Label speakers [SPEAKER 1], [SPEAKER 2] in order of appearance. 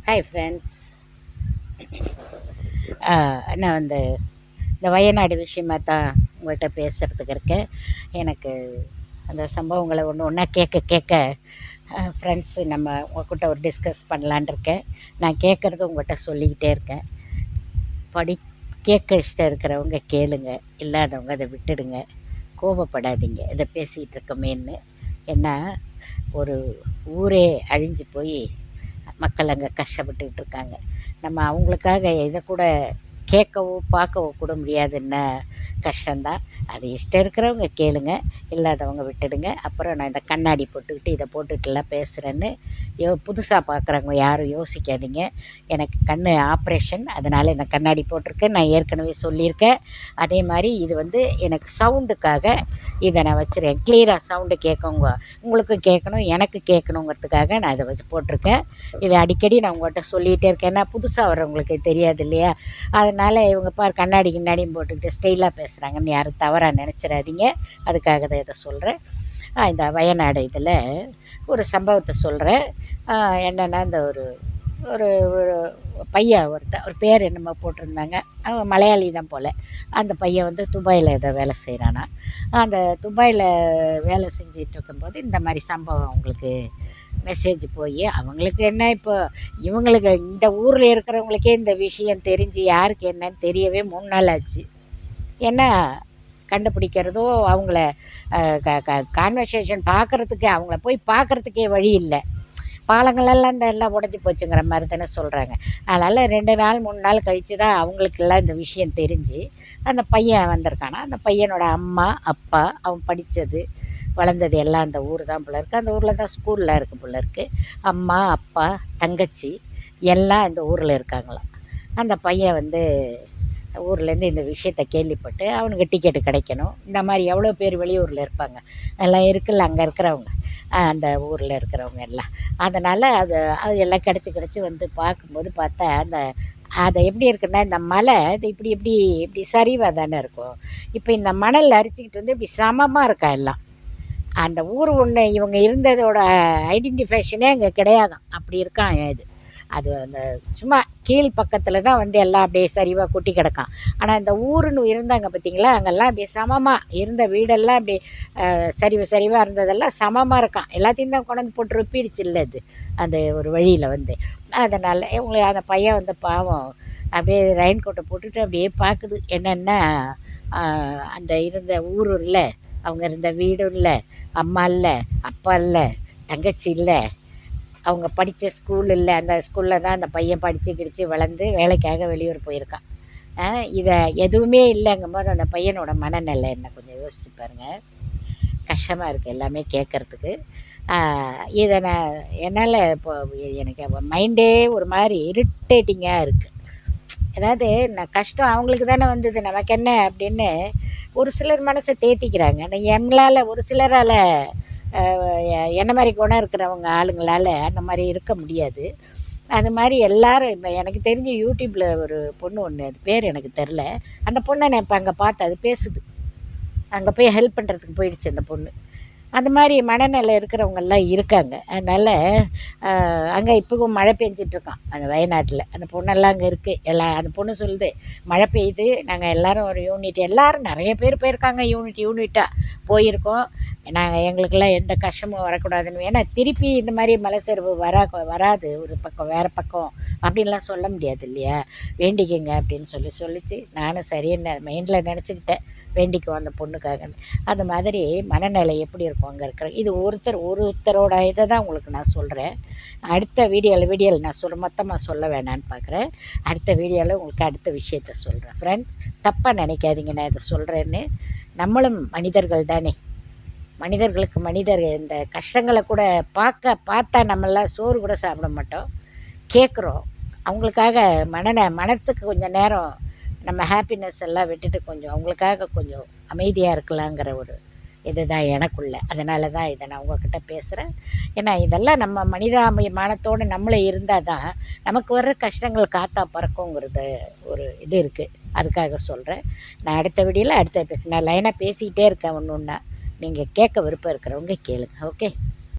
[SPEAKER 1] Hi friends. நான் இந்த வயநாடு விஷயமா தான் உங்கள்கிட்ட பேசுகிறதுக்கு இருக்கேன். எனக்கு அந்த சம்பவங்களை ஒன்று ஒன்றா கேட்க கேட்க ஃப்ரெண்ட்ஸு நம்ம உங்கள்கிட்ட ஒரு டிஸ்கஸ் பண்ணலான் இருக்கேன். நான் கேட்குறது உங்கள்கிட்ட சொல்லிக்கிட்டே இருக்கேன். படி கேட்க இஷ்டம் இருக்கிறவங்க கேளுங்க, இல்லாதவங்க அதை விட்டுடுங்க. கோபப்படாதீங்க இதை பேசிகிட்டு இருக்கமேன்னு. ஏன்னா ஒரு ஊரே அழிஞ்சு போய் மக்கள் அங்கே கஷ்டப்பட்டுக்கிட்டு இருக்காங்க. நம்ம அவங்களுக்காக இதை கூட கேட்கவோ பார்க்கவோ கூட முடியாதுன்னா கஷ்டந்தான். அது இஷ்டம் இருக்கிறவங்க கேளுங்க, இல்லாதவங்க விட்டுடுங்க. அப்புறம் நான் இந்த கண்ணாடி போட்டுக்கிட்டு இதை போட்டுக்கிட்டுலாம் பேசுகிறேன்னு புதுசாக பார்க்குறவங்க யாரும் யோசிக்காதீங்க. எனக்கு கண் ஆப்ரேஷன், அதனால் இந்த கண்ணாடி போட்டிருக்கேன். நான் ஏற்கனவே சொல்லியிருக்கேன். அதே மாதிரி இது எனக்கு சவுண்டுக்காக இதை நான் வச்சுருக்கேன். கிளியராக சவுண்டு கேட்குங்க, உங்களுக்கும் கேட்கணும் எனக்கு கேட்கணுங்கிறதுக்காக நான் இதை வச்சு போட்டிருக்கேன். இதை அடிக்கடி நான் உங்கள்கிட்ட சொல்லிகிட்டே இருக்கேன். ஏன்னா புதுசாக வர்றவங்களுக்கு தெரியாது இல்லையா? அதனால் இவங்க பார் கண்ணாடி கிண்ணாடியும் போட்டுக்கிட்டு ஸ்டைலாக பேசுகிறாங்கன்னு யாரும் தவறாக நினச்சிடாதீங்க. அதுக்காக தான் இதை சொல்கிறேன். இந்த வயநாடு இதில் ஒரு சம்பவத்தை சொல்கிறேன். என்னென்னா இந்த ஒரு ஒரு ஒரு பையன் ஒரு பேர் என்னமோ போட்டிருந்தாங்க. அவன் மலையாளி தான் போல். அந்த பையன் துபாயில் ஏதோ வேலை செய்கிறானா. அந்த துபாயில் வேலை செஞ்சிகிட்டு இருக்கும்போது இந்த மாதிரி சம்பவம் அவங்களுக்கு மெசேஜ் போய், அவங்களுக்கு என்ன இப்போ இவங்களுக்கு இந்த ஊரில் இருக்கிறவங்களுக்கே இந்த விஷயம் தெரிஞ்சு யாருக்கு என்னன்னு தெரியவே 3 நாள் ஆச்சு. ஏன்னா கண்டுபிடிக்கிறதோ அவங்கள கான்வர்சேஷன் பார்க்குறதுக்கு, அவங்கள போய் பார்க்குறதுக்கே வழி இல்லை. பாலங்களெல்லாம் எல்லாம் உடஞ்சி போச்சுங்கிற மாதிரி தானே சொல்கிறாங்க. அதனால் 2 நாள் 3 நாள் கழித்து தான் அவங்களுக்கெல்லாம் இந்த விஷயம் தெரிஞ்சு அந்த பையன் வந்திருக்கானா. அந்த பையனோட அம்மா அப்பா, அவன் படித்தது வளர்ந்தது எல்லாம் அந்த ஊர் தான் போல இருக்குது. அந்த ஊரில் தான் ஸ்கூலில் இருக்குது போல இருக்குது. அம்மா அப்பா தங்கச்சி எல்லாம் இந்த ஊரில் இருக்காங்களாம். அந்த பையன் ஊர்லேருந்து இந்த விஷயத்தை கேள்விப்பட்டு அவனுக்கு டிக்கெட்டு கிடைக்கணும். இந்த மாதிரி எவ்வளோ பேர் வெளியூரில் இருப்பாங்க, எல்லாம் இருக்குல்ல அங்கே இருக்கிறவங்க, அந்த ஊரில் இருக்கிறவங்க எல்லாம். அதனால் அது எல்லாம் கிடச்சி பார்க்கும்போது பார்த்தா அது எப்படி இருக்குன்னா, இந்த மலை இது இப்படி சரிவாக தானே இருக்கும். இப்போ இந்த மணல் அரிச்சிக்கிட்டு இப்படி சமமாக இருக்கா எல்லாம். அந்த ஊர் ஒன்று இவங்க இருந்ததோட ஐடென்டிஃபிகேஷனே அங்கே கிடையாதான். அப்படி இருக்கான் இது. அது அந்த சும்மா கீழ் பக்கத்தில் தான் எல்லாம் அப்படியே சரிவாக கொட்டி கிடக்கான். ஆனால் இந்த ஊருன்னு இருந்தாங்க பார்த்தீங்களா, அங்கெல்லாம் அப்படியே சமமாக இருந்த வீடெல்லாம் அப்படியே சரிவாக இருந்ததெல்லாம் சமமாக இருக்கான். எல்லாத்தையும் தான் கொண்டு போட்டு ரொப்பிடுச்சு இல்லை அது அந்த ஒரு வழியில் அதனால் இவங்களை அந்த பையன் பாவம் அப்படியே ரெயின் கோட்டை போட்டுட்டு அப்படியே பார்க்குது. என்னென்னா அந்த இருந்த ஊரும் இல்லை, அவங்க இருந்த வீடும் இல்லை, அம்மா இல்லை, அப்பா இல்லை, தங்கச்சி இல்லை, அவங்க படித்த ஸ்கூல் இல்லை. அந்த ஸ்கூலில் தான் அந்த பையன் படித்து வளர்ந்து வேலைக்காக வெளியூர் போயிருக்கான். இதை எதுவுமே இல்லைங்கும்போது அந்த பையனோட மனநிலை என்ன கொஞ்சம் யோசிச்சு பாருங்கள். கஷ்டமாக இருக்குது எல்லாமே கேட்குறதுக்கு. இதை நான் என்னால் இப்போ எனக்கு மைண்டே ஒரு மாதிரி இரிட்டேட்டிங்காக இருக்குது. அதாவது நான் கஷ்டம் அவங்களுக்கு தானே வந்தது, நமக்கு என்ன அப்படின்னு ஒரு சிலர் மனசை தேத்திக்கிறாங்க. ஆனால் எங்களால் ஒரு சிலரால் என்ன மாதிரி குணம் இருக்கிறவங்க ஆளுங்களால் அந்த மாதிரி இருக்க முடியாது. அது மாதிரி எல்லோரும் இப்போ எனக்கு தெரிஞ்ச யூடியூப்பில் ஒரு பொண்ணு ஒன்று, அது பேர் எனக்கு தெரில. அந்த பொண்ணை நான் இப்போ அங்கே பார்த்தேன், அது பேசுது. அங்கே போய் ஹெல்ப் பண்ணுறதுக்கு போயிடுச்சு அந்த பொண்ணு. அந்த மாதிரி மனநிலை இருக்கிறவங்கெல்லாம் இருக்காங்க. அதனால் அங்கே இப்போவும் மழை பெஞ்சிட்ருக்கான் அந்த வயநாட்டில். அந்த பொண்ணெல்லாம் அங்கே இருக்குது. அந்த பொண்ணு சொல்லுது, மழை பெய்யுது, நாங்கள் எல்லோரும் ஒரு யூனிட், எல்லோரும் நிறைய பேர் போயிருக்காங்க, யூனிட்டாக போயிருக்கோம். நாங்கள் எங்களுக்கெல்லாம் எந்த கஷ்டமும் வரக்கூடாதுன்னு. ஏன்னா திருப்பி இந்த மாதிரி மலை சரிவு வராது ஒரு பக்கம் வேறு பக்கம் அப்படின்லாம் சொல்ல முடியாது இல்லையா? வேண்டிக்கங்க அப்படின்னு சொல்லிச்சு. நானும் சரின்னு மைண்டில் நினச்சிக்கிட்டேன், வேண்டிக்குவோம் அந்த பொண்ணுக்காகன்னு. அந்த மாதிரி மனநிலை எப்படி இருக்கும் அங்கே இருக்கிற. இது ஒருத்தரோட இதை தான் உங்களுக்கு நான் சொல்கிறேன். அடுத்த வீடியோவில் நான் மொத்தமாக சொல்ல வேணான்னு பார்க்குறேன். அடுத்த வீடியோவில் உங்களுக்கு அடுத்த விஷயத்த சொல்கிறேன். ஃப்ரெண்ட்ஸ், தப்பாக நினைக்காதீங்க நான் இதை சொல்கிறேன்னு. நம்மளும் மனிதர்கள் தானே. மனிதர்களுக்கு இந்த கஷ்டங்களை கூட பார்த்தா நம்மளாம் சோறு கூட சாப்பிட மாட்டோம், கேட்குறோம். அவங்களுக்காக மனத்துக்கு கொஞ்சம் நேரம் நம்ம ஹாப்பினஸ் எல்லாம் விட்டுட்டு கொஞ்சம் அவங்களுக்காக கொஞ்சம் அமைதியாக இருக்கலாங்கிற ஒரு இதுதான் எனக்குள்ள. அதனால தான் இதை நான் உங்கள்கிட்ட பேசுகிறேன். ஏன்னா இதெல்லாம் நம்ம மனிதாபிமானத்தோடு நம்மளே இருந்தால் தான் நமக்கு வர்ற கஷ்டங்கள் காத்தா பறக்குங்கிறது ஒரு இது இருக்குது. அதுக்காக சொல்கிறேன். நான் அடுத்த வீடியோவில் அடுத்த நான் லைனாக பேசிக்கிட்டே இருக்கேன். ஒன்று ஒன்றா நீங்கள் கேட்க விருப்பம் இருக்கிறவங்க கேளுங்க. ஓகே.